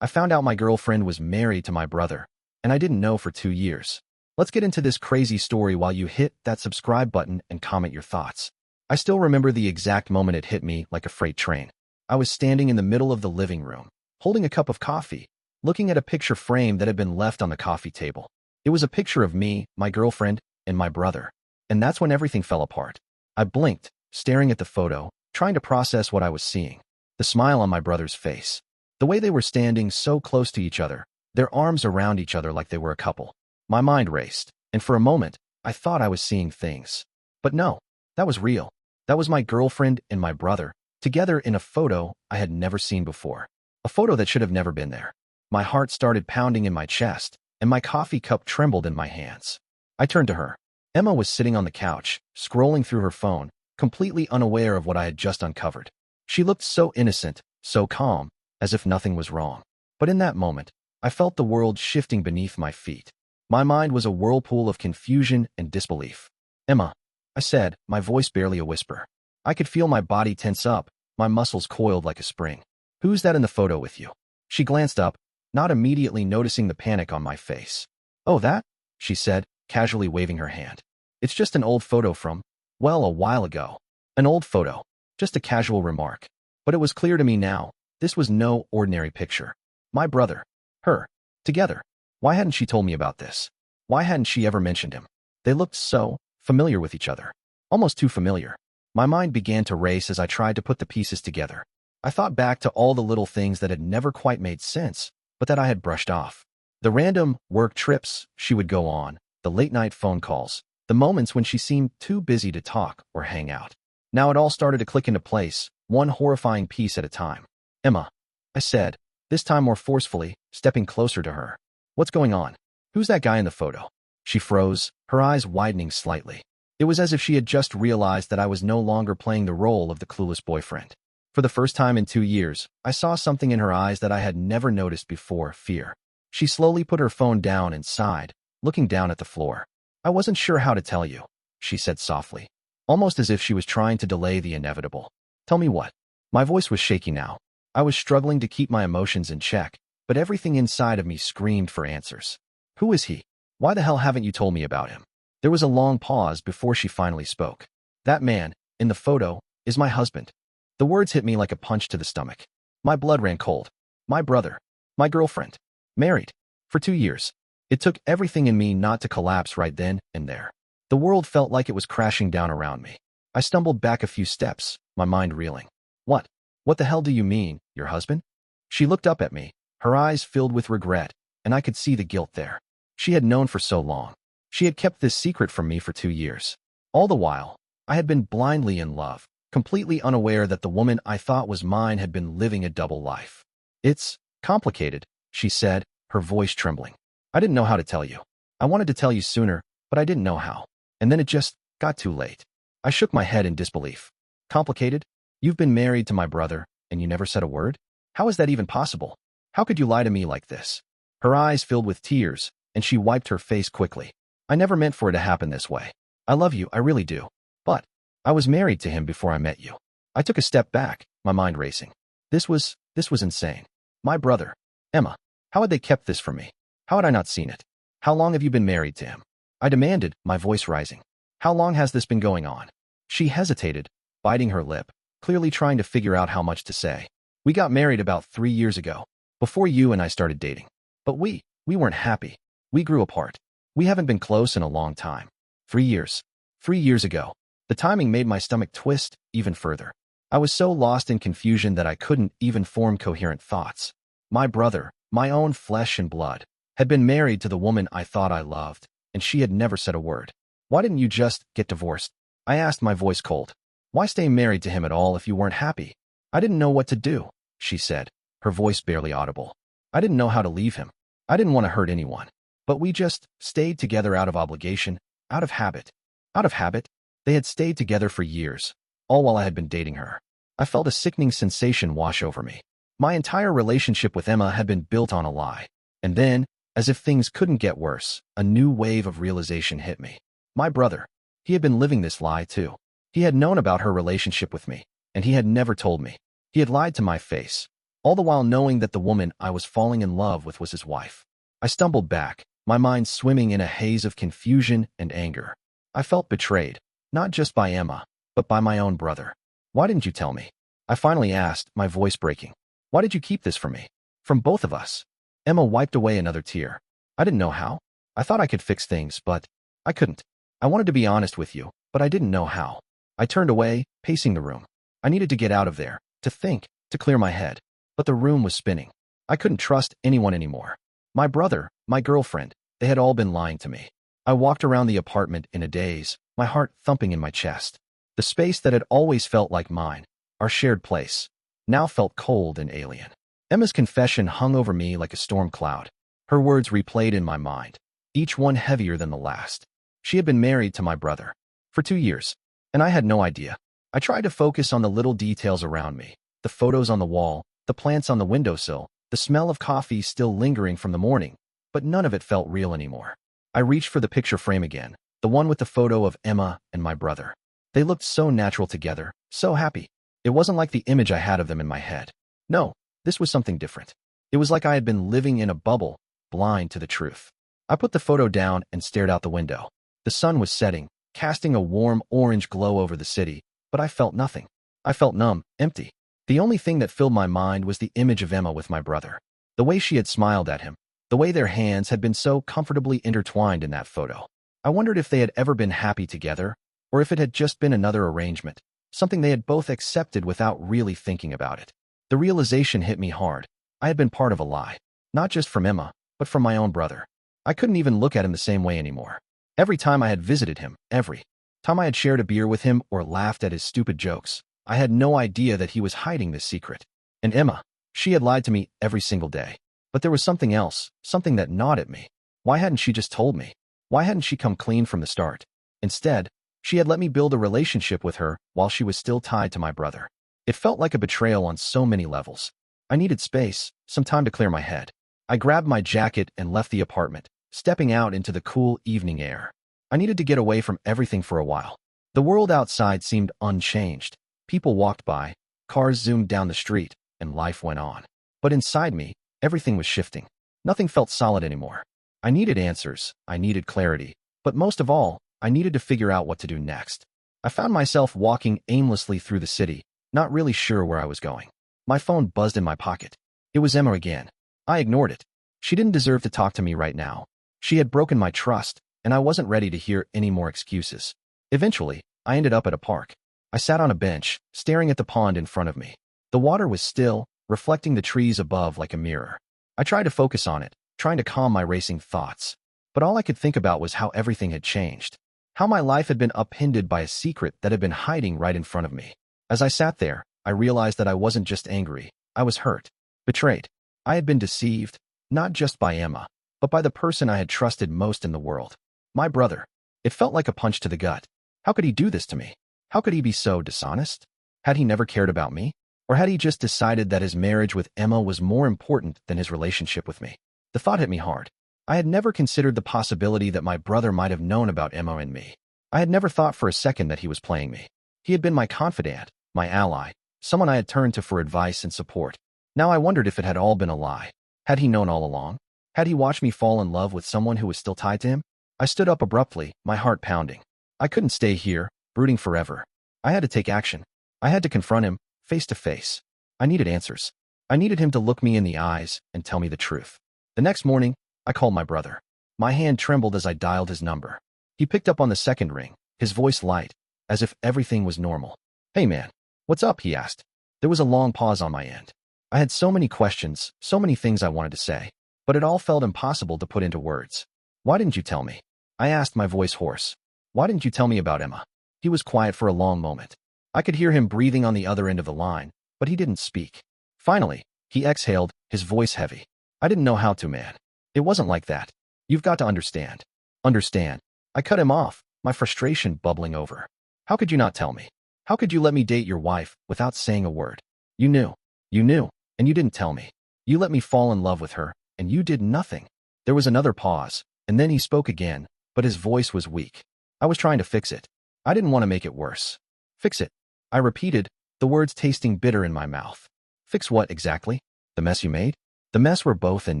I found out my girlfriend was married to my brother, and I didn't know for 2 years. Let's get into this crazy story while you hit that subscribe button and comment your thoughts. I still remember the exact moment it hit me like a freight train. I was standing in the middle of the living room, holding a cup of coffee, looking at a picture frame that had been left on the coffee table. It was a picture of me, my girlfriend, and my brother. And that's when everything fell apart. I blinked, staring at the photo, trying to process what I was seeing. The smile on my brother's face. The way they were standing so close to each other, their arms around each other like they were a couple. My mind raced, and for a moment, I thought I was seeing things. But no, that was real. That was my girlfriend and my brother, together in a photo I had never seen before. A photo that should have never been there. My heart started pounding in my chest, and my coffee cup trembled in my hands. I turned to her. Emma was sitting on the couch, scrolling through her phone, completely unaware of what I had just uncovered. She looked so innocent, so calm, as if nothing was wrong. But in that moment, I felt the world shifting beneath my feet. My mind was a whirlpool of confusion and disbelief. "Emma," I said, my voice barely a whisper. I could feel my body tense up, my muscles coiled like a spring. "Who's that in the photo with you?" She glanced up, not immediately noticing the panic on my face. "Oh, that?" she said, casually waving her hand. "It's just an old photo from, well, a while ago." An old photo. Just a casual remark. But it was clear to me now, this was no ordinary picture. My brother. Her. Together. Why hadn't she told me about this? Why hadn't she ever mentioned him? They looked so familiar with each other. Almost too familiar. My mind began to race as I tried to put the pieces together. I thought back to all the little things that had never quite made sense, but that I had brushed off. The random work trips she would go on, the late-night phone calls, the moments when she seemed too busy to talk or hang out. Now it all started to click into place, one horrifying piece at a time. "Emma," I said, this time more forcefully, stepping closer to her. "What's going on? Who's that guy in the photo?" She froze, her eyes widening slightly. It was as if she had just realized that I was no longer playing the role of the clueless boyfriend. For the first time in 2 years, I saw something in her eyes that I had never noticed before: fear. She slowly put her phone down and sighed, looking down at the floor. "I wasn't sure how to tell you," she said softly, almost as if she was trying to delay the inevitable. "Tell me what?" My voice was shaky now. I was struggling to keep my emotions in check, but everything inside of me screamed for answers. "Who is he? Why the hell haven't you told me about him?" There was a long pause before she finally spoke. "That man, in the photo, is my husband." The words hit me like a punch to the stomach. My blood ran cold. My brother. My girlfriend. Married. For 2 years. It took everything in me not to collapse right then and there. The world felt like it was crashing down around me. I stumbled back a few steps, my mind reeling. "What? What the hell do you mean, your husband?" She looked up at me, her eyes filled with regret, and I could see the guilt there. She had known for so long. She had kept this secret from me for 2 years. All the while, I had been blindly in love, completely unaware that the woman I thought was mine had been living a double life. "It's complicated," she said, her voice trembling. "I didn't know how to tell you. I wanted to tell you sooner, but I didn't know how. And then it just got too late." I shook my head in disbelief. "Complicated? You've been married to my brother, and you never said a word? How is that even possible? How could you lie to me like this?" Her eyes filled with tears, and she wiped her face quickly. "I never meant for it to happen this way. I love you, I really do. But I was married to him before I met you." I took a step back, my mind racing. This was insane. My brother. Emma. How had they kept this from me? How had I not seen it? "How long have you been married to him?" I demanded, my voice rising. "How long has this been going on?" She hesitated, biting her lip, clearly trying to figure out how much to say. "We got married about 3 years ago, before you and I started dating. But we weren't happy. We grew apart. We haven't been close in a long time. 3 years. 3 years ago." The timing made my stomach twist even further. I was so lost in confusion that I couldn't even form coherent thoughts. My brother, my own flesh and blood, had been married to the woman I thought I loved, and she had never said a word. "Why didn't you just get divorced?" I asked, my voice cold. "Why stay married to him at all if you weren't happy?" "I didn't know what to do," she said, her voice barely audible. "I didn't know how to leave him. I didn't want to hurt anyone. But we just stayed together out of obligation, out of habit." Out of habit? They had stayed together for years, all while I had been dating her. I felt a sickening sensation wash over me. My entire relationship with Emma had been built on a lie. And then, as if things couldn't get worse, a new wave of realization hit me. My brother. He had been living this lie too. He had known about her relationship with me, and he had never told me. He had lied to my face. all the while knowing that the woman I was falling in love with was his wife. I stumbled back, my mind swimming in a haze of confusion and anger. I felt betrayed, not just by Emma, but by my own brother. Why didn't you tell me? I finally asked, my voice breaking. Why did you keep this from me? From both of us? Emma wiped away another tear. I didn't know how. I thought I could fix things, but I couldn't. I wanted to be honest with you, but I didn't know how. I turned away, pacing the room. I needed to get out of there, to think, to clear my head. But the room was spinning. I couldn't trust anyone anymore. My brother, my girlfriend, they had all been lying to me. I walked around the apartment in a daze, my heart thumping in my chest. The space that had always felt like mine, our shared place, now felt cold and alien. Emma's confession hung over me like a storm cloud. Her words replayed in my mind, each one heavier than the last. She had been married to my brother for 2 years, and I had no idea. I tried to focus on the little details around me, the photos on the wall, the plants on the windowsill, the smell of coffee still lingering from the morning, but none of it felt real anymore. I reached for the picture frame again, the one with the photo of Emma and my brother. They looked so natural together, so happy. It wasn't like the image I had of them in my head. No, this was something different. It was like I had been living in a bubble, blind to the truth. I put the photo down and stared out the window. The sun was setting, casting a warm orange glow over the city, but I felt nothing. I felt numb, empty. The only thing that filled my mind was the image of Emma with my brother. The way she had smiled at him, the way their hands had been so comfortably intertwined in that photo. I wondered if they had ever been happy together, or if it had just been another arrangement, something they had both accepted without really thinking about it. The realization hit me hard. I had been part of a lie, not just from Emma, but from my own brother. I couldn't even look at him the same way anymore. Every time I had visited him, every time I had shared a beer with him or laughed at his stupid jokes, I had no idea that he was hiding this secret. And Emma, she had lied to me every single day. But there was something else, something that gnawed at me. Why hadn't she just told me? Why hadn't she come clean from the start? Instead, she had let me build a relationship with her while she was still tied to my brother. It felt like a betrayal on so many levels. I needed space, some time to clear my head. I grabbed my jacket and left the apartment, stepping out into the cool evening air. I needed to get away from everything for a while. The world outside seemed unchanged. People walked by, cars zoomed down the street, and life went on. But inside me, everything was shifting. Nothing felt solid anymore. I needed answers, I needed clarity, but most of all, I needed to figure out what to do next. I found myself walking aimlessly through the city, not really sure where I was going. My phone buzzed in my pocket. It was Emma again. I ignored it. She didn't deserve to talk to me right now. She had broken my trust, and I wasn't ready to hear any more excuses. Eventually, I ended up at a park. I sat on a bench, staring at the pond in front of me. The water was still, reflecting the trees above like a mirror. I tried to focus on it, trying to calm my racing thoughts. But all I could think about was how everything had changed. How my life had been upended by a secret that had been hiding right in front of me. As I sat there, I realized that I wasn't just angry. I was hurt, betrayed. I had been deceived, not just by Emma, but by the person I had trusted most in the world. My brother. It felt like a punch to the gut. How could he do this to me? How could he be so dishonest? Had he never cared about me? Or had he just decided that his marriage with Emma was more important than his relationship with me? The thought hit me hard. I had never considered the possibility that my brother might have known about Emma and me. I had never thought for a second that he was playing me. He had been my confidant, my ally, someone I had turned to for advice and support. Now I wondered if it had all been a lie. Had he known all along? Had he watched me fall in love with someone who was still tied to him? I stood up abruptly, my heart pounding. I couldn't stay here, brooding forever. I had to take action. I had to confront him, face to face. I needed answers. I needed him to look me in the eyes and tell me the truth. The next morning, I called my brother. My hand trembled as I dialed his number. He picked up on the second ring, his voice light, as if everything was normal. "Hey man, what's up?" he asked. There was a long pause on my end. I had so many questions, so many things I wanted to say, but it all felt impossible to put into words. "Why didn't you tell me?" I asked, my voice hoarse. "Why didn't you tell me about Emma?" He was quiet for a long moment. I could hear him breathing on the other end of the line, but he didn't speak. Finally, he exhaled, his voice heavy. "I didn't know how to, man. It wasn't like that. You've got to understand." Understand? I cut him off, my frustration bubbling over. "How could you not tell me? How could you let me date your wife without saying a word? You knew, and you didn't tell me. You let me fall in love with her, and you did nothing." There was another pause, and then he spoke again, but his voice was weak. "I was trying to fix it. I didn't want to make it worse." "Fix it?" I repeated, the words tasting bitter in my mouth. "Fix what exactly?" The mess you made? The mess we're both in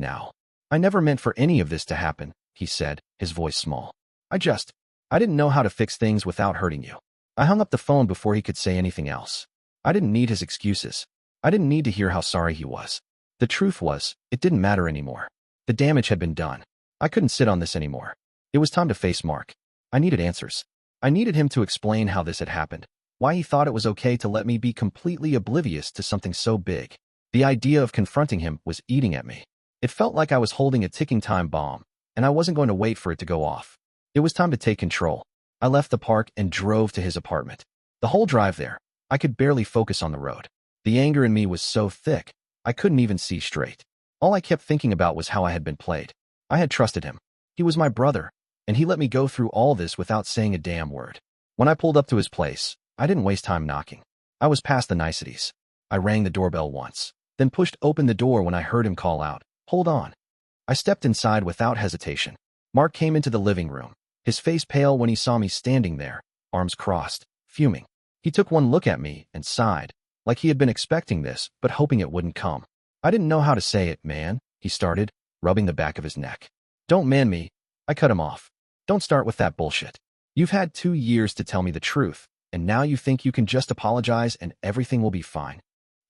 now. I never meant for any of this to happen, he said, his voice small. I didn't know how to fix things without hurting you. I hung up the phone before he could say anything else. I didn't need his excuses. I didn't need to hear how sorry he was. The truth was, it didn't matter anymore. The damage had been done. I couldn't sit on this anymore. It was time to face Mark. I needed answers. I needed him to explain how this had happened, why he thought it was okay to let me be completely oblivious to something so big. The idea of confronting him was eating at me. It felt like I was holding a ticking time bomb, and I wasn't going to wait for it to go off. It was time to take control. I left the park and drove to his apartment. The whole drive there, I could barely focus on the road. The anger in me was so thick, I couldn't even see straight. All I kept thinking about was how I had been played. I had trusted him. He was my brother, and he let me go through all this without saying a damn word. When I pulled up to his place, I didn't waste time knocking. I was past the niceties. I rang the doorbell once, then pushed open the door when I heard him call out, "Hold on." I stepped inside without hesitation. Mark came into the living room, his face pale when he saw me standing there, arms crossed, fuming. He took one look at me and sighed, like he had been expecting this, but hoping it wouldn't come. I didn't know how to say it, man, he started, rubbing the back of his neck. Don't man me. I cut him off. Don't start with that bullshit. You've had 2 years to tell me the truth, and now you think you can just apologize and everything will be fine.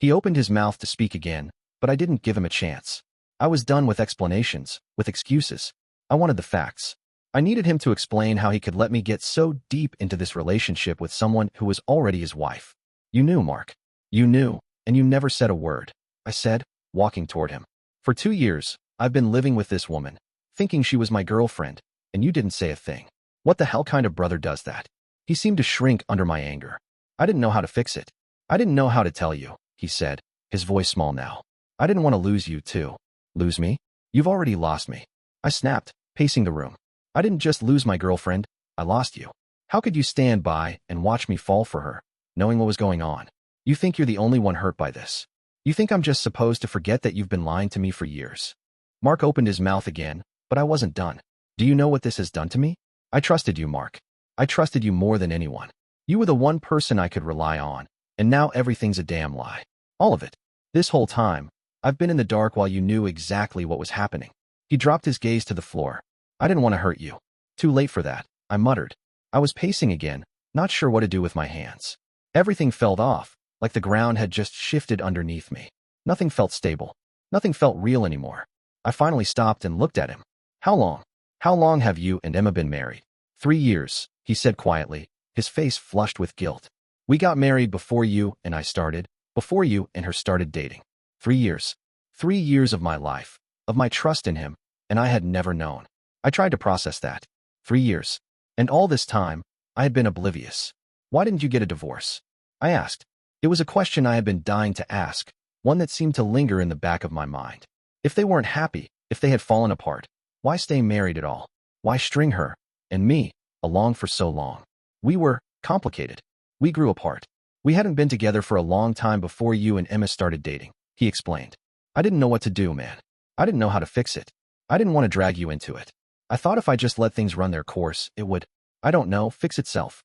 He opened his mouth to speak again, but I didn't give him a chance. I was done with explanations, with excuses. I wanted the facts. I needed him to explain how he could let me get so deep into this relationship with someone who was already his wife. You knew, Mark. You knew, and you never said a word, I said, walking toward him. For 2 years, I've been living with this woman, thinking she was my girlfriend, and you didn't say a thing. What the hell kind of brother does that? He seemed to shrink under my anger. I didn't know how to fix it. I didn't know how to tell you, he said, his voice small now. I didn't want to lose you too. Lose me? You've already lost me. I snapped, pacing the room. I didn't just lose my girlfriend, I lost you. How could you stand by and watch me fall for her, knowing what was going on? You think you're the only one hurt by this. You think I'm just supposed to forget that you've been lying to me for years. Mark opened his mouth again, but I wasn't done. Do you know what this has done to me? I trusted you, Mark. I trusted you more than anyone. You were the one person I could rely on, and now everything's a damn lie. All of it. This whole time, I've been in the dark while you knew exactly what was happening. He dropped his gaze to the floor. I didn't want to hurt you. Too late for that, I muttered. I was pacing again, not sure what to do with my hands. Everything felt off, like the ground had just shifted underneath me. Nothing felt stable. Nothing felt real anymore. I finally stopped and looked at him. How long? How long have you and Emma been married? 3 years, he said quietly, his face flushed with guilt. We got married before you and I started, before you and her started dating. 3 years. 3 years of my life, of my trust in him, and I had never known. I tried to process that. 3 years. And all this time, I had been oblivious. Why didn't you get a divorce? I asked. It was a question I had been dying to ask, one that seemed to linger in the back of my mind. If they weren't happy, if they had fallen apart, why stay married at all? Why string her, and me, along for so long? We were complicated. We grew apart. We hadn't been together for a long time before you and Emma started dating, he explained. I didn't know what to do, man. I didn't know how to fix it. I didn't want to drag you into it. I thought if I just let things run their course, it would, I don't know, fix itself.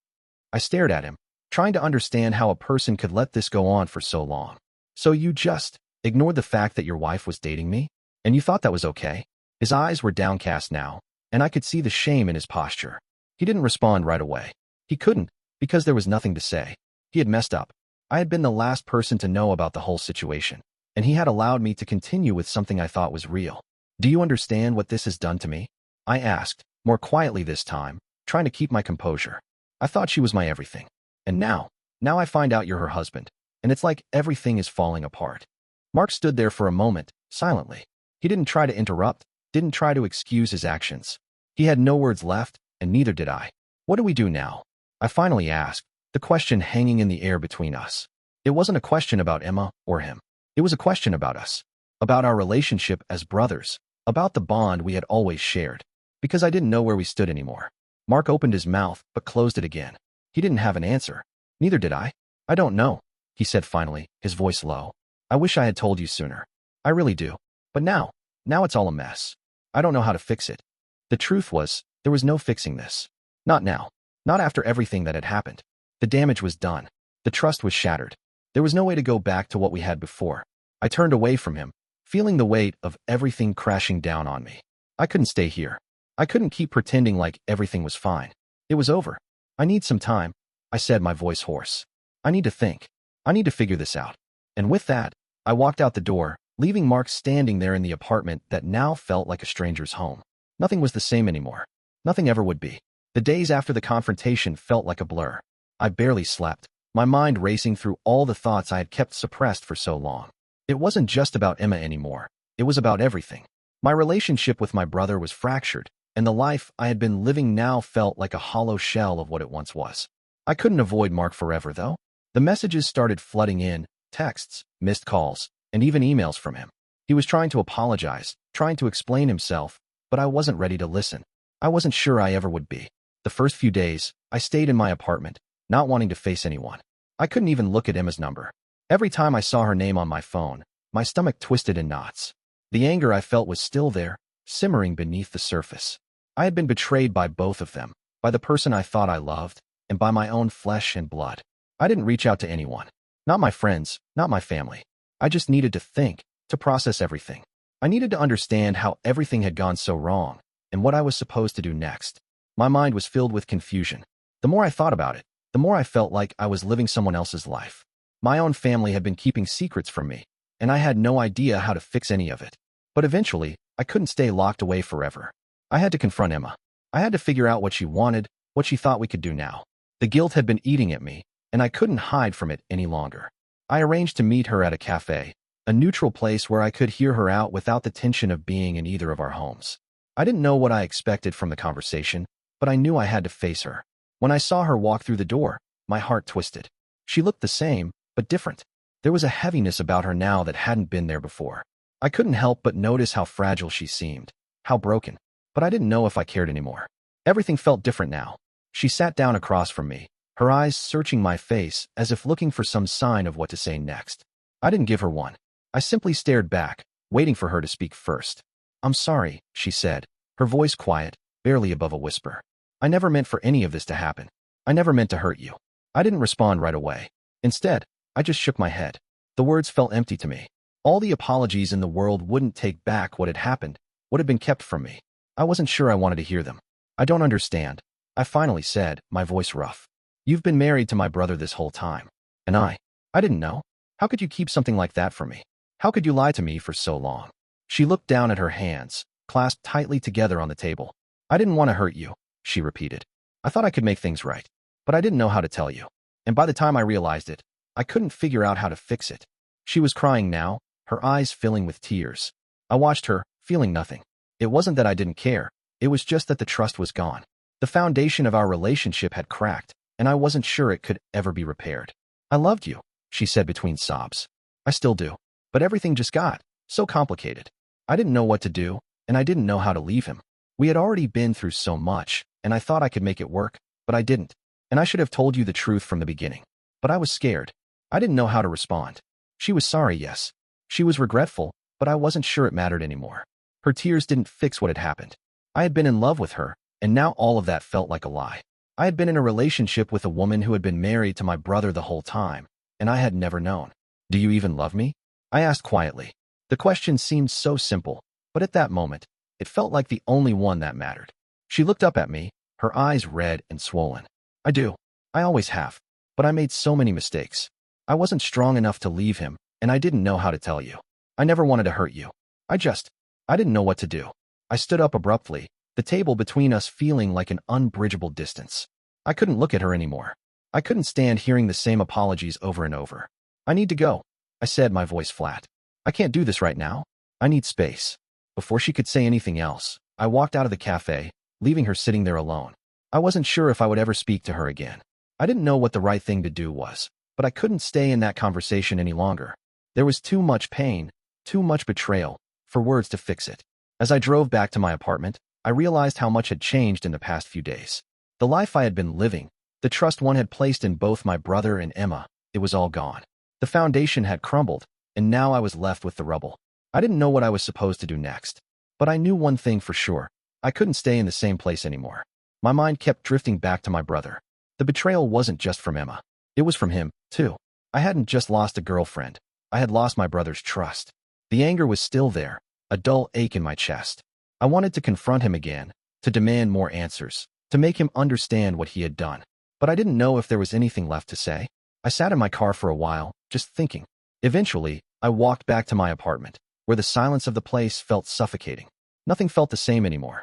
I stared at him, trying to understand how a person could let this go on for so long. So you just ignored the fact that your wife was dating me? And you thought that was okay? His eyes were downcast now, and I could see the shame in his posture. He didn't respond right away. He couldn't, because there was nothing to say. He had messed up. I had been the last person to know about the whole situation, and he had allowed me to continue with something I thought was real. Do you understand what this has done to me? I asked, more quietly this time, trying to keep my composure. I thought she was my everything. And now I find out you're her husband, and it's like everything is falling apart. Mark stood there for a moment, silently. He didn't try to interrupt, didn't try to excuse his actions. He had no words left, and neither did I. What do we do now? I finally asked, the question hanging in the air between us. It wasn't a question about Emma or him. It was a question about us, about our relationship as brothers, about the bond we had always shared. Because I didn't know where we stood anymore. Mark opened his mouth, but closed it again. He didn't have an answer. Neither did I. I don't know, he said finally, his voice low. I wish I had told you sooner. I really do. But now it's all a mess. I don't know how to fix it. The truth was, there was no fixing this. Not now. Not after everything that had happened. The damage was done. The trust was shattered. There was no way to go back to what we had before. I turned away from him, feeling the weight of everything crashing down on me. I couldn't stay here. I couldn't keep pretending like everything was fine. It was over. I need some time, I said, my voice hoarse. I need to think. I need to figure this out. And with that, I walked out the door, leaving Mark standing there in the apartment that now felt like a stranger's home. Nothing was the same anymore. Nothing ever would be. The days after the confrontation felt like a blur. I barely slept, my mind racing through all the thoughts I had kept suppressed for so long. It wasn't just about Emma anymore. It was about everything. My relationship with my brother was fractured, and the life I had been living now felt like a hollow shell of what it once was. I couldn't avoid Mark forever, though. The messages started flooding in, texts, missed calls, and even emails from him. He was trying to apologize, trying to explain himself, but I wasn't ready to listen. I wasn't sure I ever would be. The first few days, I stayed in my apartment, not wanting to face anyone. I couldn't even look at Emma's number. Every time I saw her name on my phone, my stomach twisted in knots. The anger I felt was still there, simmering beneath the surface. I had been betrayed by both of them, by the person I thought I loved, and by my own flesh and blood. I didn't reach out to anyone. Not my friends, not my family. I just needed to think, to process everything. I needed to understand how everything had gone so wrong, and what I was supposed to do next. My mind was filled with confusion. The more I thought about it, the more I felt like I was living someone else's life. My own family had been keeping secrets from me, and I had no idea how to fix any of it. But eventually, I couldn't stay locked away forever. I had to confront Emma. I had to figure out what she wanted, what she thought we could do now. The guilt had been eating at me, and I couldn't hide from it any longer. I arranged to meet her at a cafe, a neutral place where I could hear her out without the tension of being in either of our homes. I didn't know what I expected from the conversation, but I knew I had to face her. When I saw her walk through the door, my heart twisted. She looked the same, but different. There was a heaviness about her now that hadn't been there before. I couldn't help but notice how fragile she seemed, how broken, but I didn't know if I cared anymore. Everything felt different now. She sat down across from me, her eyes searching my face as if looking for some sign of what to say next. I didn't give her one. I simply stared back, waiting for her to speak first. "I'm sorry," she said, her voice quiet, barely above a whisper. "I never meant for any of this to happen. I never meant to hurt you." I didn't respond right away. Instead, I just shook my head. The words felt empty to me. All the apologies in the world wouldn't take back what had happened, what had been kept from me. I wasn't sure I wanted to hear them. "I don't understand," I finally said, my voice rough. "You've been married to my brother this whole time. And I didn't know. How could you keep something like that from me? How could you lie to me for so long?" She looked down at her hands, clasped tightly together on the table. "I didn't want to hurt you," she repeated. "I thought I could make things right, but I didn't know how to tell you. And by the time I realized it, I couldn't figure out how to fix it." She was crying now, her eyes filling with tears. I watched her, feeling nothing. It wasn't that I didn't care. It was just that the trust was gone. The foundation of our relationship had cracked, and I wasn't sure it could ever be repaired. "I loved you," she said between sobs. "I still do. But everything just got so complicated. I didn't know what to do, and I didn't know how to leave him. We had already been through so much, and I thought I could make it work, but I didn't. And I should have told you the truth from the beginning. But I was scared. I didn't know how to respond." She was sorry, yes. She was regretful, but I wasn't sure it mattered anymore. Her tears didn't fix what had happened. I had been in love with her, and now all of that felt like a lie. I had been in a relationship with a woman who had been married to my brother the whole time, and I had never known. "Do you even love me?" I asked quietly. The question seemed so simple, but at that moment, it felt like the only one that mattered. She looked up at me, her eyes red and swollen. "I do. I always have. But I made so many mistakes. I wasn't strong enough to leave him, and I didn't know how to tell you. I never wanted to hurt you. I didn't know what to do." I stood up abruptly, the table between us feeling like an unbridgeable distance. I couldn't look at her anymore. I couldn't stand hearing the same apologies over and over. "I need to go," I said, my voice flat. "I can't do this right now. I need space." Before she could say anything else, I walked out of the cafe, leaving her sitting there alone. I wasn't sure if I would ever speak to her again. I didn't know what the right thing to do was, but I couldn't stay in that conversation any longer. There was too much pain, too much betrayal, for words to fix it. As I drove back to my apartment, I realized how much had changed in the past few days. The life I had been living, the trust one had placed in both my brother and Emma, it was all gone. The foundation had crumbled, and now I was left with the rubble. I didn't know what I was supposed to do next. But I knew one thing for sure. I couldn't stay in the same place anymore. My mind kept drifting back to my brother. The betrayal wasn't just from Emma. It was from him, too. I hadn't just lost a girlfriend. I had lost my brother's trust. The anger was still there, a dull ache in my chest. I wanted to confront him again, to demand more answers, to make him understand what he had done. But I didn't know if there was anything left to say. I sat in my car for a while, just thinking. Eventually, I walked back to my apartment, where the silence of the place felt suffocating. Nothing felt the same anymore.